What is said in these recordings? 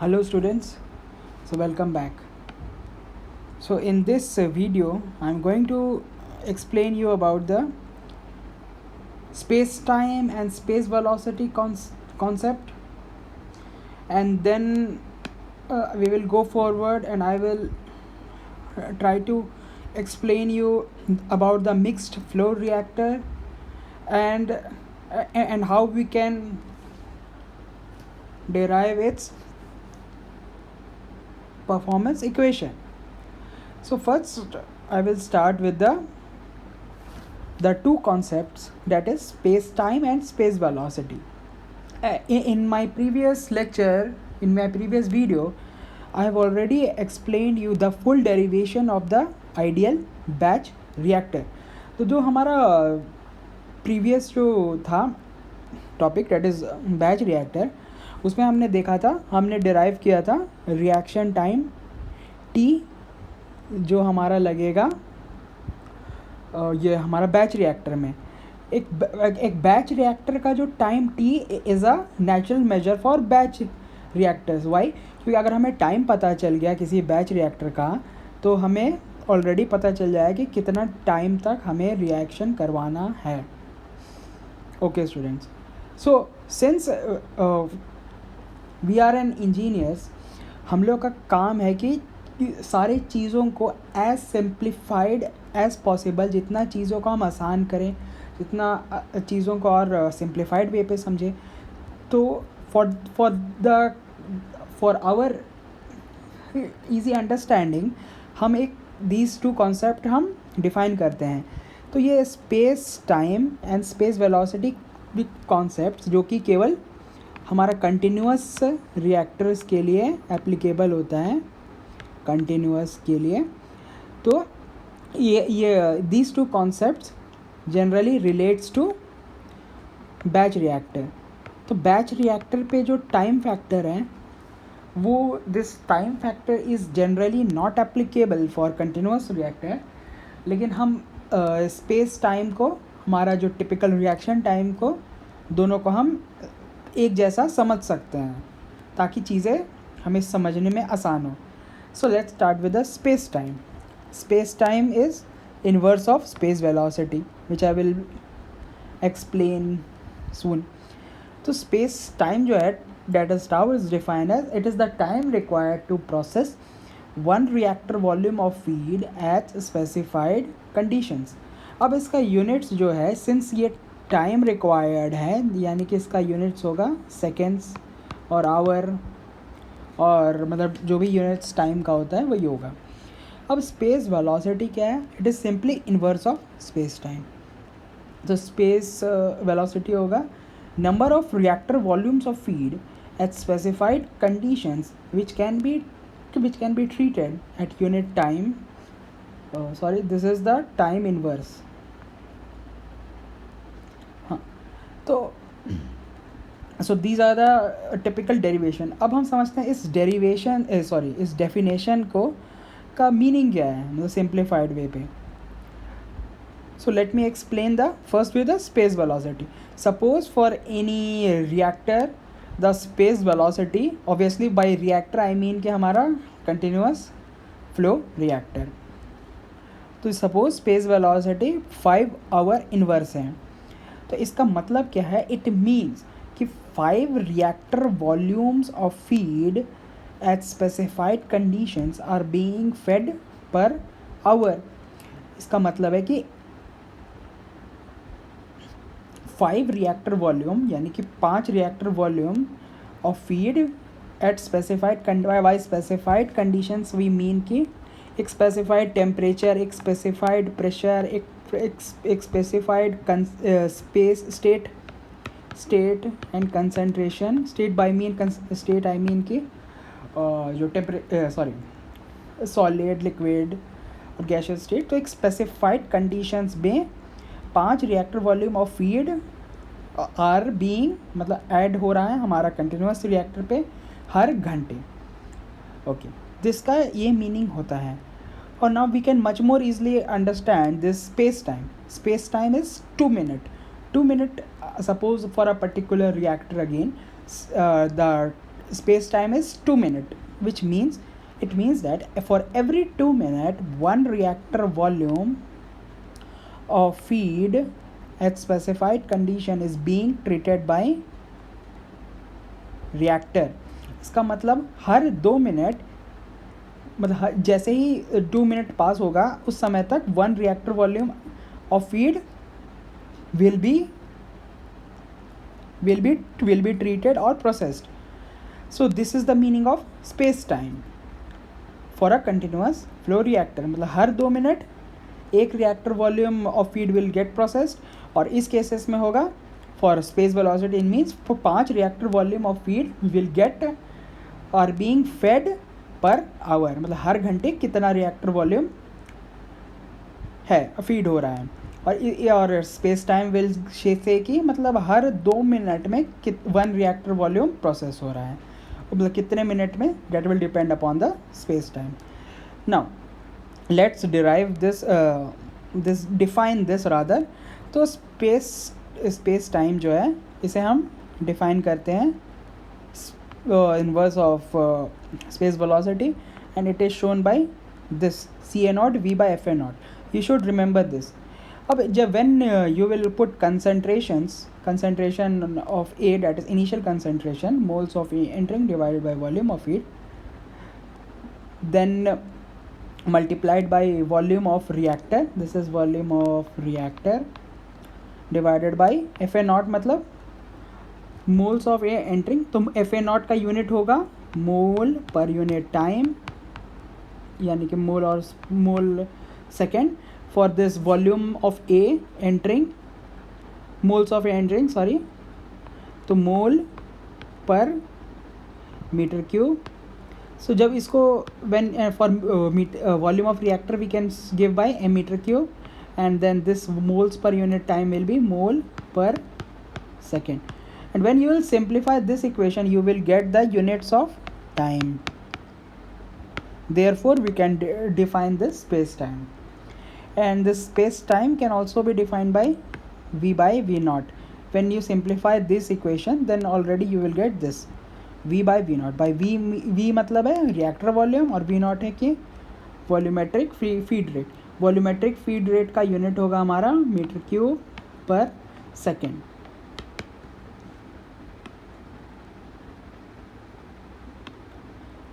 Hello students, so welcome back. So in this video I'm going to explain you about the space time and space velocity concept, and then we will go forward and I will try to explain you about the mixed flow reactor and how we can derive its performance equation. So first I will start with the two concepts, that is space time and space velocity. In my previous lecture, in my previous video, I have already explained you the full derivation of the ideal batch reactor. तो जो हमारा previous जो था topic, that is batch reactor, उसमें हमने देखा था, हमने डिराइव किया था रिएक्शन टाइम टी जो हमारा लगेगा ये हमारा बैच रिएक्टर में। एक बैच रिएक्टर का जो time T is a natural measure for batch reactors. Why? क्योंकि अगर हमें टाइम पता चल गया किसी बैच रिएक्टर का, तो हमें ऑलरेडी पता चल जाएगा कि कितना टाइम तक हमें रिएक्शन करवाना है। Okay students, so since we are an engineers, हम लोग का काम है कि सारी चीज़ों को एज सिंप्लीफाइड एज पॉसिबल, जितना चीज़ों को हम आसान करें, जितना चीज़ों को और सिंप्लीफाइड वे पे समझें। तो फॉर आवर इजी अंडरस्टैंडिंग हम एक दीज टू कॉन्सेप्ट हम डिफ़ाइन करते हैं। तो ये space time and space velocity concepts जो कि केवल हमारा कंटिन्यूअस रिएक्टर्स के लिए एप्लीकेबल होता है, कंटिन्यूअस के लिए। तो ये these two concepts generally relates to batch reactor. तो बैच रिएक्टर पे जो टाइम फैक्टर है वो, this time factor is generally not applicable for continuous reactor, लेकिन हम स्पेस टाइम को, हमारा जो टिपिकल रिएक्शन टाइम को, दोनों को हम एक जैसा समझ सकते हैं ताकि चीज़ें हमें समझने में आसान हो। So let's start with the space time. Space time is inverse of space velocity, which I will explain soon. So space time जो है, that is tau, is defined as it is the time required to process one reactor volume of feed at specified conditions. अब इसका units जो है, since ये time required है, यानी कि इसका यूनिट्स होगा सेकेंड्स और आवर, और मतलब जो भी यूनिट्स टाइम का होता है वही होगा। अब स्पेस वेलोसिटी क्या है? It is simply inverse of space time. तो स्पेस वेलोसिटी होगा number of reactor volumes of feed at specified conditions which can be treated at unit time. Sorry, this is the time inverse. हाँ, तो so these are the typical derivation. अब हम समझते हैं इस derivation इस definition को का मीनिंग क्या है, मतलब सिंप्लीफाइड वे पे। So let me explain the first with the space velocity. Suppose for any reactor the space velocity, obviously by reactor I mean कि हमारा कंटिन्यूअस फ्लो रिएक्टर। तो suppose space velocity 5 hour inverse है, तो इसका मतलब क्या है? इट मीन्स कि 5 reactor volumes of feed at specified conditions are being fed per hour. इसका मतलब है कि 5 reactor volume, यानी कि 5 reactor volume of feed at specified by specified conditions we mean कि एक specified temperature, एक specified pressure, एक specified space state and concentration. State by mean state I mean कि जो सॉलिड, लिक्विड और गैसियस स्टेट। तो एक स्पेसिफाइड कंडीशंस में 5 reactor volume of feed are being, मतलब ऐड हो रहा है हमारा कंटिन्यूअस रिएक्टर पे हर घंटे। ओके, जिसका ये मीनिंग होता है। और now we can much more easily understand this space time. Space time is 2 minute. Suppose for a particular reactor again, the space time is 2 minutes, which means it means that for every 2 minutes one reactor volume of feed at specified condition is being treated by reactor. इसका मतलब हर 2 minute, मतलब जैसे ही 2 minute पास होगा उस समय तक 1 reactor volume of feed will be treated or processed. So this is the meaning of space time for a continuous flow reactor. मतलब हर 2 मिनट एक reactor volume of feed will get processed, और इस cases में होगा for space velocity in means for 5 reactor volume of feed will get are being fed per hour, मतलब हर घंटे कितना रिएक्टर वॉल्यूम है फीड हो रहा है. और स्पेस टाइम विल से कि मतलब हर 2 मिनट में 1 रिएक्टर वॉल्यूम प्रोसेस हो रहा है, मतलब कितने मिनट में, that will depend upon the space time. Now let's derive this define this rather. तो स्पेस टाइम जो है इसे हम डिफाइन करते हैं inverse of space velocity, and it is shown by this CA0 V by FA0. You should remember this. अब जब when you will put concentration of A, that is initial concentration, moles of A entering divided by volume of feed, then multiplied by volume of reactor, this is volume of reactor divided by FA0, मतलब moles of A entering. तो FA0 का unit होगा मोल पर unit time, यानी कि मोल और मोल second. For this volume of A entering, moles of A entering, sorry, तो मोल पर मीटर क्यूब. So जब इसको when for volume of reactor we can give by m meter cube, and then this moles per unit time will be mole per second. And when you will simplify this equation, you will get the units of time. Therefore we can define this space time. And this space time can also be defined by V by V0. When you simplify this equation, then already you will get this V by V0. by V मतलब है reactor volume, और V0 है कि volumetric feed rate. Volumetric feed rate का unit होगा हमारा metre cube पर second.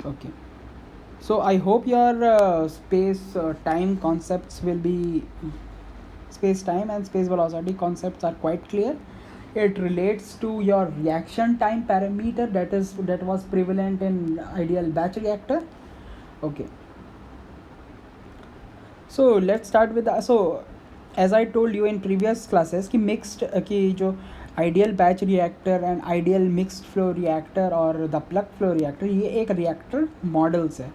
Okay. So I hope your space time concepts will be, space time and space velocity concepts are quite clear. It relates to your reaction time parameter that was prevalent in ideal batch reactor. Okay. So let's start with so as I told you in previous classes कि mixed कि जो ideal batch reactor and ideal mixed flow reactor और the plug flow reactor, ये एक reactor models है.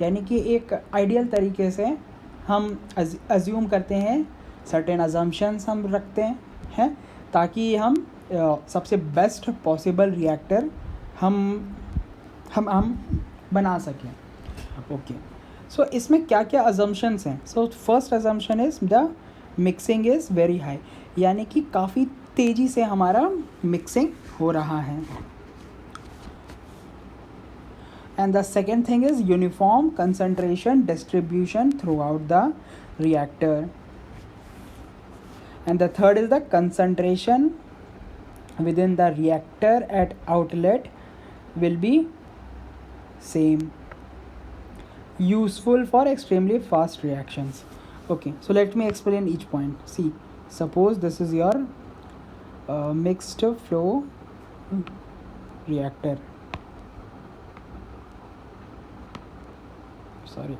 यानी कि एक आइडियल तरीके से हम अज्यूम करते हैं, सर्टेन अजम्पशंस हम रखते हैं ताकि हम सबसे बेस्ट पॉसिबल रिएक्टर हम बना सकें. ओके. सो इसमें क्या क्या अजम्पशंस हैं. So first assumption is the mixing is very high, यानी कि काफ़ी तेज़ी से हमारा मिक्सिंग हो रहा है. And the second thing is uniform concentration distribution throughout the reactor. And the third is the concentration within the reactor at outlet will be same, useful for extremely fast reactions. Okay, so let me explain each point. See, suppose this is your mixed flow reactor. Sorry.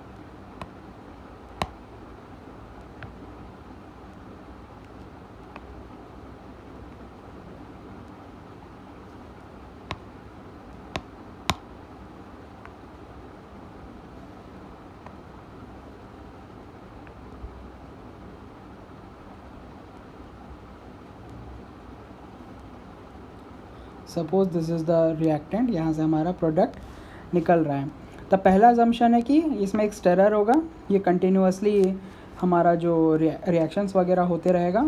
Suppose this is the reactant, यहाँ से हमारा product निकल रहा है. तब पहला assumption है कि इसमें एक स्टेरर होगा, ये कंटिन्यूसली हमारा जो रिएक्शंस वगैरह होते रहेगा.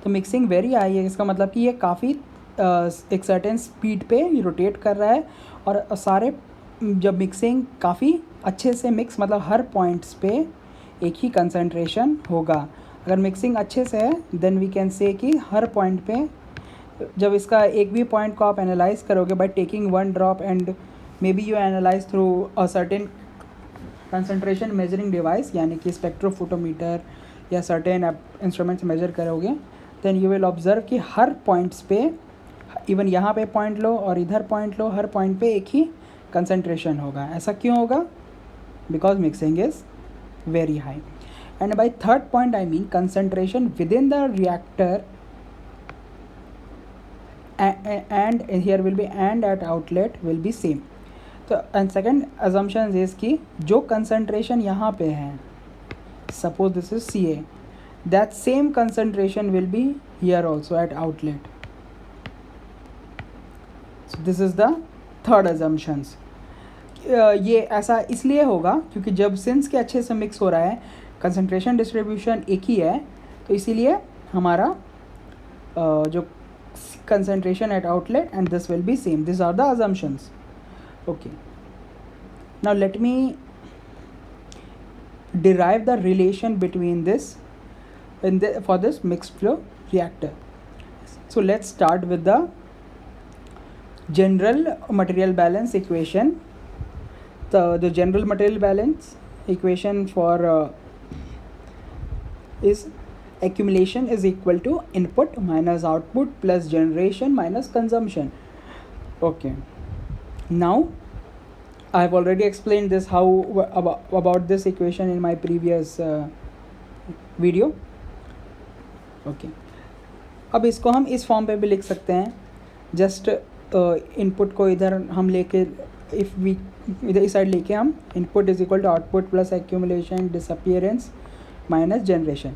तो मिक्सिंग वेरी हाई है, इसका मतलब कि ये काफ़ी एक सर्टेन स्पीड पे रोटेट कर रहा है, और सारे जब मिक्सिंग काफ़ी अच्छे से मिक्स मतलब हर पॉइंट्स पे एक ही कंसंट्रेशन होगा। अगर मिक्सिंग अच्छे से है देन वी कैन से कि हर पॉइंट पे, जब इसका एक भी पॉइंट को आप एनालाइज करोगे by taking one drop and may be you analyse through a certain concentration measuring device, यानी कि स्पेक्ट्रोफोटोमीटर या सर्टेन इंस्ट्रूमेंट्स मेजर करोगे, देन यू विल ऑब्जर्व कि हर पॉइंट्स पे, इवन यहाँ पे पॉइंट लो और इधर पॉइंट लो, हर पॉइंट पे एक ही कंसंट्रेशन होगा। ऐसा क्यों होगा? Because mixing is very high. And by third point I mean concentration with in the reactor and here will be and at outlet will be same. तो एंड सेकेंड assumption is कि जो concentration यहाँ पे है, suppose this is CA, that same concentration will be here also at outlet. So this is the third assumptions. ये ऐसा इसलिए होगा क्योंकि जब सिंस के अच्छे से मिक्स हो रहा है, कंसंट्रेशन डिस्ट्रीब्यूशन एक ही है, तो इसीलिए हमारा जो concentration at outlet and this will be same. These are the assumptions. Okay, now let me derive the relation between this for this mixed flow reactor. So let's start with the general material balance equation. The general material balance equation for is accumulation is equal to input minus output plus generation minus consumption. Okay, now I have already explained this how about this equation in my previous video. Okay, अब इसको हम इस form पे भी लिख सकते हैं, just input को इधर हम लेके इफ़ वी इधर इस साइड लेके हम input is equal to output plus accumulation disappearance minus generation.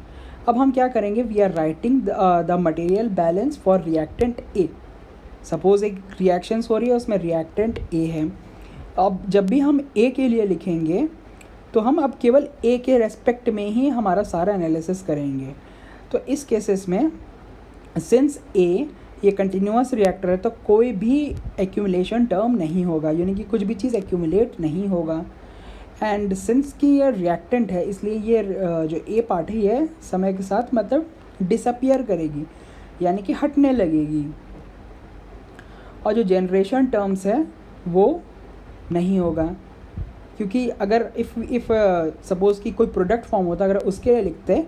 अब हम क्या करेंगे, we are writing the material balance for reactant A. सपोज एक रिएक्शंस हो रही है, उसमें रिएक्टेंट ए है। अब जब भी हम ए के लिए लिखेंगे तो हम अब केवल ए के रेस्पेक्ट में ही हमारा सारा एनालिसिस करेंगे। तो इस केसेस में सिंस ए ये कंटिन्यूअस रिएक्टर है तो कोई भी एक्यूमुलेशन टर्म नहीं होगा, यानी कि कुछ भी चीज़ एक्यूमुलेट नहीं होगा। एंड सिंस कि ये रिएक्टेंट है इसलिए ये जो ए पार्ट है ये समय के साथ मतलब डिसअपियर करेगी, यानी कि हटने लगेगी। और जो जनरेशन टर्म्स है वो नहीं होगा, क्योंकि अगर इफ़ सपोज़ कि कोई प्रोडक्ट फॉर्म होता अगर उसके लिए लिखते,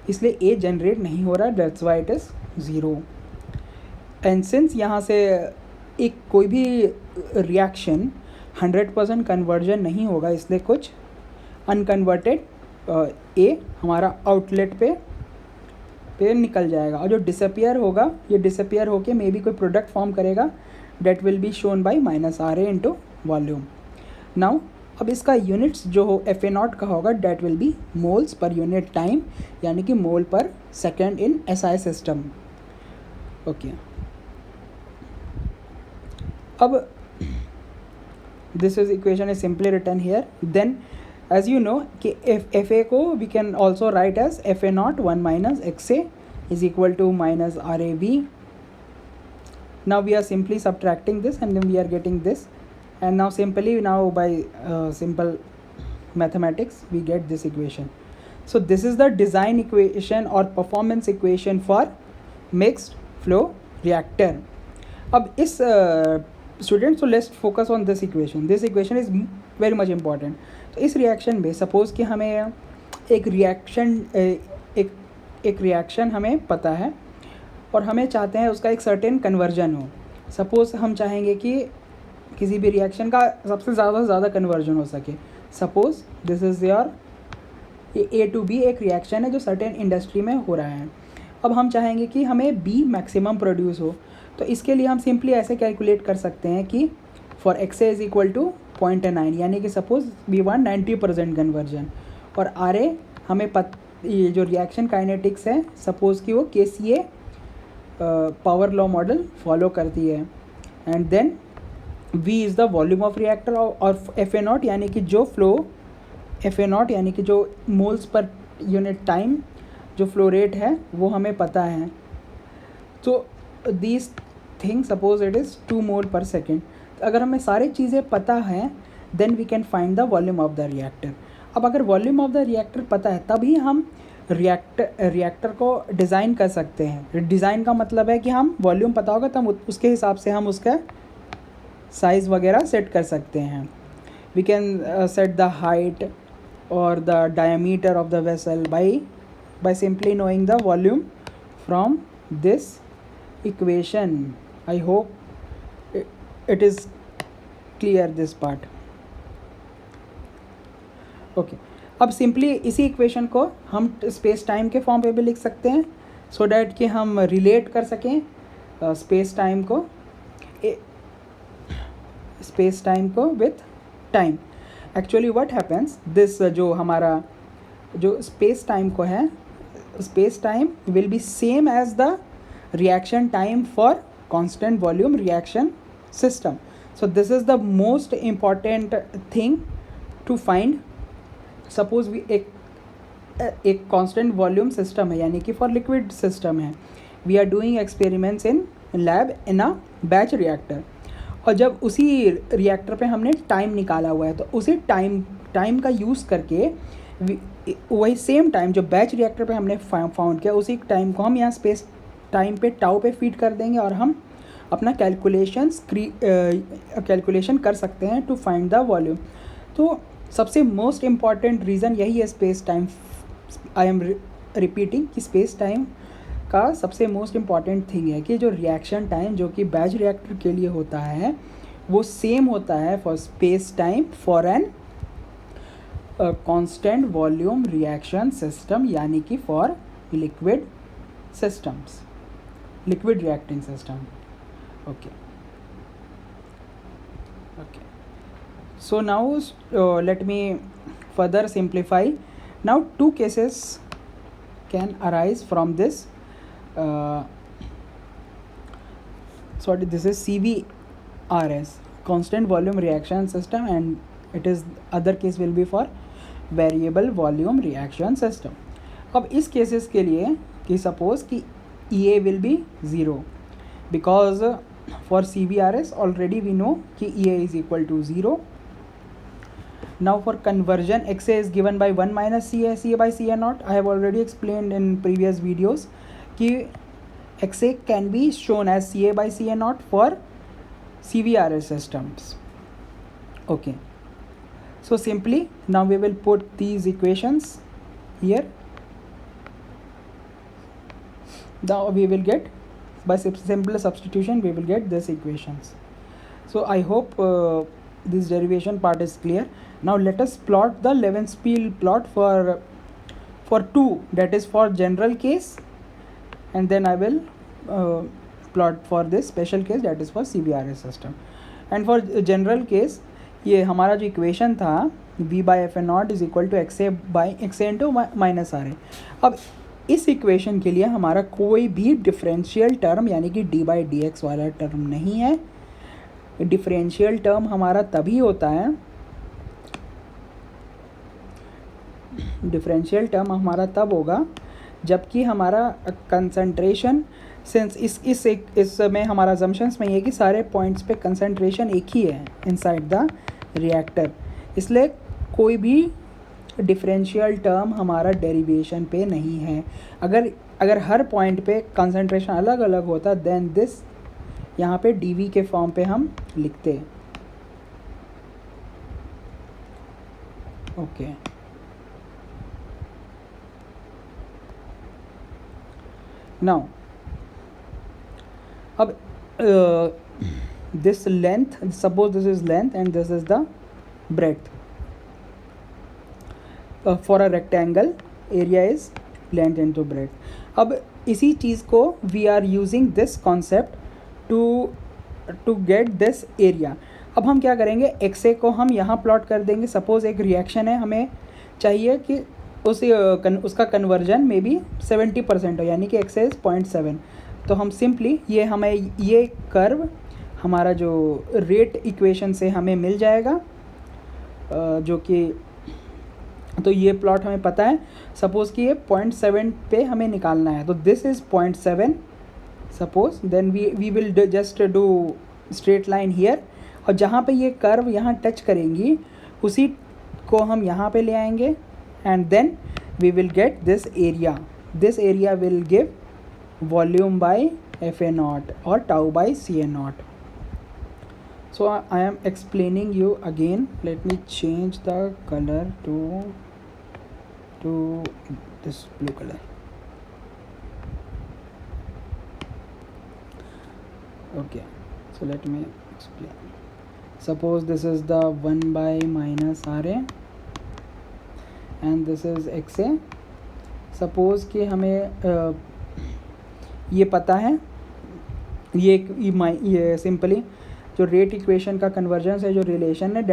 इसलिए ए जनरेट नहीं हो रहा, that's why it is 0। And since यहाँ से एक कोई भी रिएक्शन 100% कन्वर्जन नहीं होगा, इसलिए कुछ अनकन्वर्टेड ए हमारा आउटलेट पे निकल जाएगा। और जो डिसअपियर होगा ये डिसअपियर होके मे बी कोई प्रोडक्ट फॉर्म करेगा, that will be shown by -RA into volume. Now अब इसका यूनिट्स जो हो FA0 का होगा, that will be moles per unit time, यानी कि mole per second in SI system. Okay, अब this is equation is simply written here. Then as you know कि FA को we can also write as FA0 1 minus XA is equal to minus RAB. Now we are simply subtracting this and then we are getting this, and now simply now by simple mathematics we get this equation. So this is the design equation or performance equation for mixed flow reactor. अब इस student, so let's focus on this equation. This equation is very much important. तो इस reaction में suppose कि हमें एक reaction हमें पता है और हमें चाहते हैं उसका एक सर्टेन कन्वर्जन हो। सपोज़ हम चाहेंगे कि किसी भी रिएक्शन का सबसे ज़्यादा से ज़्यादा कन्वर्जन हो सके। Suppose this is your A to B एक रिएक्शन है जो सर्टेन इंडस्ट्री में हो रहा है। अब हम चाहेंगे कि हमें B मैक्सिमम प्रोड्यूस हो, तो इसके लिए हम सिंपली ऐसे कैलकुलेट कर सकते हैं कि for XA is equal to 0.9, यानी कि सपोज we want 90% कन्वर्जन, और RA हमें ये जो रिएक्शन काइनेटिक्स है सपोज़ कि वो KCA power law model follow करती है। And then V is the volume of reactor, और FA0 यानी कि जो फ्लो FA0 यानी कि जो मोल्स पर यूनिट टाइम जो फ्लो रेट है वो हमें पता है। तो thing, suppose it is 2 mole per second. अगर हमें सारी चीज़ें पता हैं then we can find the volume of the reactor. अब अगर वॉल्यूम ऑफ द रिएक्टर पता है तभी हम रिएक्टर को डिज़ाइन कर सकते हैं। डिज़ाइन का मतलब है कि हम वॉल्यूम पता होगा तब उसके हिसाब से हम उसका साइज़ वगैरह सेट कर सकते हैं। We can set the height और the diameter of the vessel by simply knowing the volume from this equation. I hope it is clear this part. Okay, अब सिंपली इसी इक्वेशन को हम स्पेस टाइम के form पे भी लिख सकते हैं सो डैट कि हम रिलेट कर सकें स्पेस टाइम को with time. Actually what happens this, जो हमारा जो स्पेस टाइम को है, space time will be same as the reaction time for constant volume reaction system. So this is the most important thing to find. Suppose we एक constant volume system है, यानी कि for liquid system है, we are doing experiments in lab in a batch reactor, और जब उसी reactor पे हमने टाइम निकाला हुआ है तो उसी टाइम का यूज़ करके वही सेम टाइम जो बैच रिएक्टर पे हमने फाउंड किया उसी टाइम को हम यहाँ स्पेस टाइम पे टाउ पे फीड कर देंगे और हम अपना कैलकुलेशन कर सकते हैं टू फाइंड द वॉल्यूम। तो सबसे मोस्ट इम्पॉर्टेंट रीज़न यही है space time. I am repeating कि स्पेस टाइम का सबसे मोस्ट इम्पॉर्टेंट थिंग है कि जो रिएक्शन टाइम जो कि बैच रिएक्टर के लिए होता है वो सेम होता है for space time for an constant volume reaction system, यानी कि for liquid systems, liquid reacting system. Okay, so now let me further simplify. Now 2 cases can arise from this. This is CVRS, constant volume reaction system, and it is other case will be for variable volume reaction system. अब इस cases के लिए कि suppose कि EA will be 0 because for CVRS already we know कि EA is equal to 0. Now for conversion, XA is given by 1 minus CA by CA naught. I have already explained in previous videos कि XA can be shown as CA by CA naught for CVRS systems. Okay, so simply now we will put these equations here. Now we will get, by simple substitution we will get these equations. So I hope this derivation part is clear. Now let us plot the Levensspiel plot for 2, that is for general case, and then I will plot for this special case, that is for CVRS system. And for general case ये हमारा जो equation था V by F naught is equal to XA into minus RA। अब इस equation के लिए हमारा कोई भी डिफरेंशियल टर्म यानी कि d by dx वाला टर्म नहीं है। डिफरेंशियल टर्म हमारा तभी होता है, डिफरेंशियल टर्म हमारा तब होगा जबकि हमारा कंसंट्रेशन, सिंस इस में हमारा अजम्पशंस में ये कि सारे पॉइंट्स पे कंसंट्रेशन एक ही है इनसाइड द रिएक्टर, इसलिए कोई भी डिफरेंशियल टर्म हमारा डेरिवेशन पे नहीं है। अगर हर पॉइंट पे कंसंट्रेशन अलग अलग होता देन दिस यहाँ पे dV के फॉर्म पे हम लिखते। ओके, नाउ अब this length, suppose this is length and this is the breadth. For a rectangle area is length into breadth. अब इसी चीज़ को we are using this concept to get this area. अब हम क्या करेंगे, XA को हम यहाँ प्लॉट कर देंगे। सपोज एक रिएक्शन है, हमें चाहिए कि उसका कन्वर्जन में भी 70% हो, यानी कि XA इज़ 0.7। तो हम सिंपली ये कर्व हमारा जो रेट इक्वेशन से हमें मिल जाएगा, जो कि तो ये प्लॉट हमें पता है। सपोज़ कि ये 0.7 पे हमें निकालना है, तो this is 0.7 suppose then we will just do straight line here, और जहाँ पे ये कर्व यहाँ टच करेंगी उसी को हम यहाँ पे ले आएंगे, and then we will get this area will give volume by FA0 or tau by CA0. So I am explaining you again. Let me change the color to this blue color. Okay, so let me explain. Suppose this is the 1 by minus RA and this is XA. Suppose कि हमें ये पता है, ये simply जो rate equation का convergence है, जो रिलेशन है,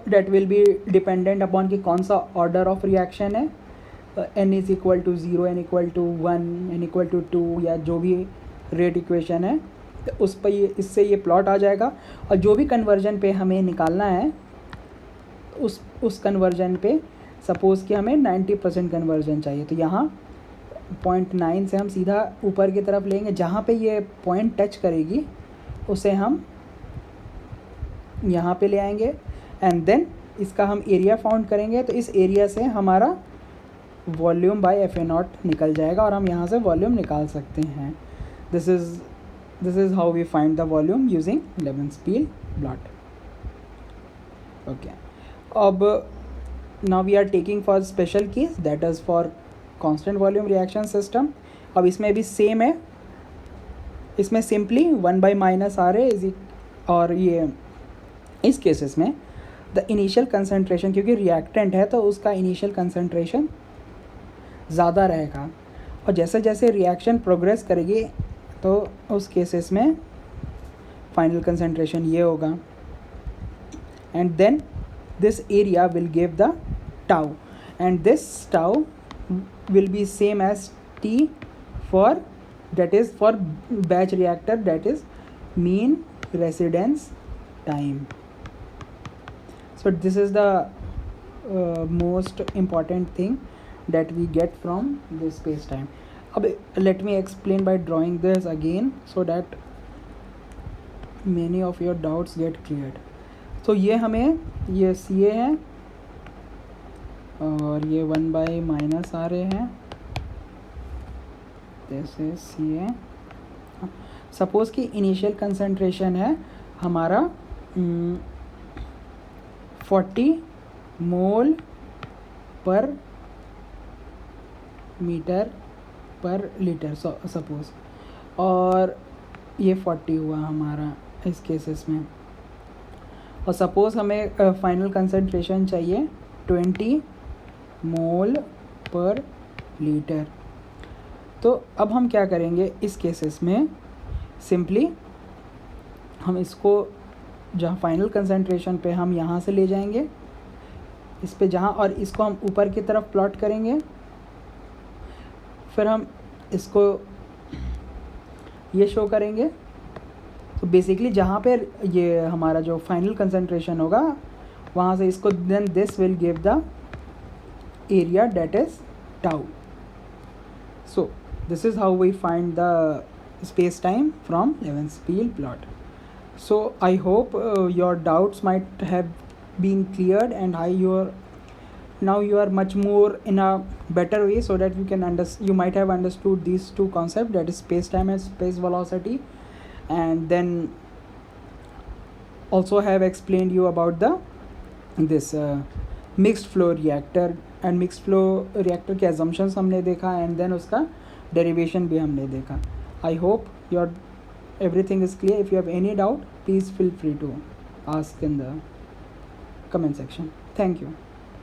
that will be dependent upon कि कौन सा ऑर्डर ऑफ रिएक्शन है, n is equal to 0, n equal to 1, n equal to 2, या जो भी रेट इक्वेशन है, तो उस पर इससे ये प्लॉट आ जाएगा। और जो भी कन्वर्जन पे हमें निकालना है उस कन्वर्जन पे सपोज़ कि हमें 90% कन्वर्जन चाहिए, तो यहाँ 0.9 से हम सीधा ऊपर की तरफ लेंगे, जहाँ पे ये पॉइंट टच करेगी उसे हम यहाँ पे ले आएंगे, एंड देन इसका हम एरिया फाउंड करेंगे। तो इस एरिया से हमारा वॉल्यूम बाय FA0 निकल जाएगा और हम यहाँ से वॉल्यूम निकाल सकते हैं। This is how we find the volume using Levenspiel plot. Okay, अब now we are taking for special case, that is for constant volume reaction system. अब इसमें भी सेम है, इसमें simply 1 by minus RA is, और ये इस cases में द इनिशियल कंसंट्रेशन, क्योंकि रिएक्टेंट है तो उसका इनिशियल कंसंट्रेशन ज़्यादा रहेगा, और जैसे जैसे रिएक्शन प्रोग्रेस करेगी तो उस केसेस में फाइनल कंसंट्रेशन ये होगा, and then this area will give the tau, and this tau will be same as T for, that is for batch reactor, that is mean residence time. So this is the most important thing that we get from this space time. अब let me explain by drawing this again so that many of your doubts get cleared. तो ये हमें ये CA है और ये 1 by minus RA है, जैसे CA। सपोज़ कि इनिशियल कंसंट्रेशन है हमारा 40 मोल पर मीटर पर लीटर सपोज़, और ये 40 हुआ हमारा इस केसेस में, और सपोज़ हमें फाइनल कंसंट्रेशन चाहिए 20 मोल पर लीटर। तो अब हम क्या करेंगे इस केसेस में, सिंपली हम इसको जहाँ फाइनल कंसंट्रेशन पे हम यहाँ से ले जाएंगे इस पे जहाँ, और इसको हम ऊपर की तरफ प्लॉट करेंगे, फिर हम इसको ये शो करेंगे। तो बेसिकली जहाँ पे ये हमारा जो फाइनल कंसंट्रेशन होगा वहाँ से इसको, then this will give the area, that is tau. So this is how we find the space time from Leven's-Peel plot. So I hope your doubts might have been cleared, and now you are much more in a better way, so that you might have understood these two concepts, that is space time and space velocity, and then also have explained you about this mixed flow reactor, and mixed flow reactor के assumptions हमने देखा, and then उसका derivation भी हमने देखा। I hope your everything is clear. If you have any doubt, please feel free to ask in the comment section. Thank you.